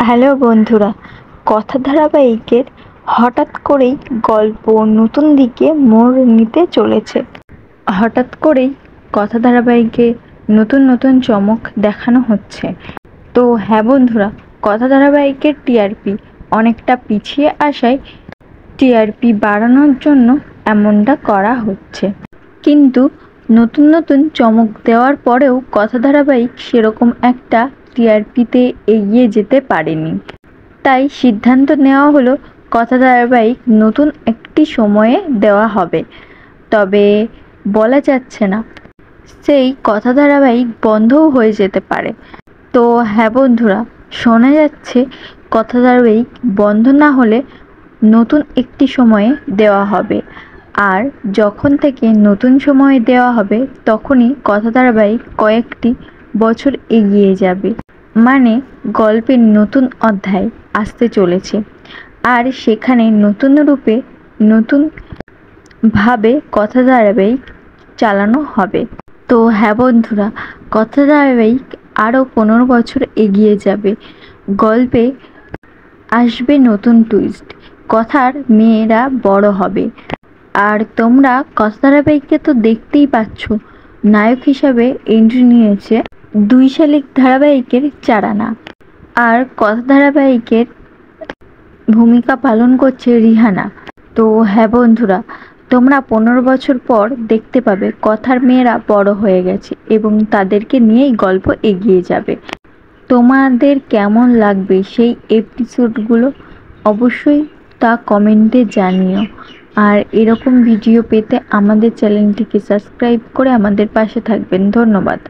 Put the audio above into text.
Hello বন্ধুরা, কথা ধারাবাহিকের হঠাৎ করেই গল্প নতুন দিকে মোড় নিতে চলেছে। হঠাৎ করেই কথা ধারাবাহিকে নতুন নতুন চমক দেখানো হচ্ছে। তো হ্যাঁ বন্ধুরা, কথা ধারাবাহিকের টিআরপি অনেকটা পিছিয়ে আসায় টিআরপি বাড়ানোর জন্য এমনটা করা হচ্ছে। কিন্তু নতুন নতুন চমক দেওয়ার পরেও কথা ধারাবাহিক সেরকম একটা টিআরপিতে এগিয়ে যেতে পারেনি। তাই সিদ্ধান্ত নেওয়া হলো কথা ধারাবাহিক নতুন একটি সময়ে দেওয়া হবে, তবে বলা যাচ্ছে না সেই কথা ধারাবাহিক বন্ধও হয়ে যেতে পারে। তো হ্যাঁ বন্ধুরা, শোনা যাচ্ছে কথা ধারাবাহিক বন্ধ না হলে নতুন একটি সময়ে দেওয়া হবে, আর যখন থেকে নতুন সময়ে দেওয়া হবে তখনই কথা ধারাবাহিক কয়েকটি বছর এগিয়ে যাবে। মানে গল্পের নতুন অধ্যায় আসতে চলেছে, আর সেখানে নতুন রূপে নতুনভাবে কথা ধারাবাহিক চালানো হবে। তো হ্যাঁ বন্ধুরা, কথা ধারাবাহিক আরও 15 বছর এগিয়ে যাবে। গল্পে আসবে নতুন টুইস্ট, কথার মেয়েরা বড় হবে। আর তোমরা কথা ধারাবাহিককে তো দেখতেই পাচ্ছ, নায়ক হিসাবে এন্ট্রি নিয়েছে 2 শালিক ধারাবাহিকের চারানা, আর কথা ধারাবাহিকের ভূমিকা পালন করছে রিহানা। তো হ্যাঁ বন্ধুরা, তোমরা 15 বছর পর দেখতে পাবে কথার মেয়েরা বড় হয়ে গেছে এবং তাদেরকে নিয়েই গল্প এগিয়ে যাবে। তোমাদের কেমন লাগবে সেই এপিসোডগুলো অবশ্যই তা কমেন্টে জানিও। আর এরকম ভিডিও পেতে আমাদের চ্যানেলটিকে সাবস্ক্রাইব করে আমাদের পাশে থাকবেন। ধন্যবাদ।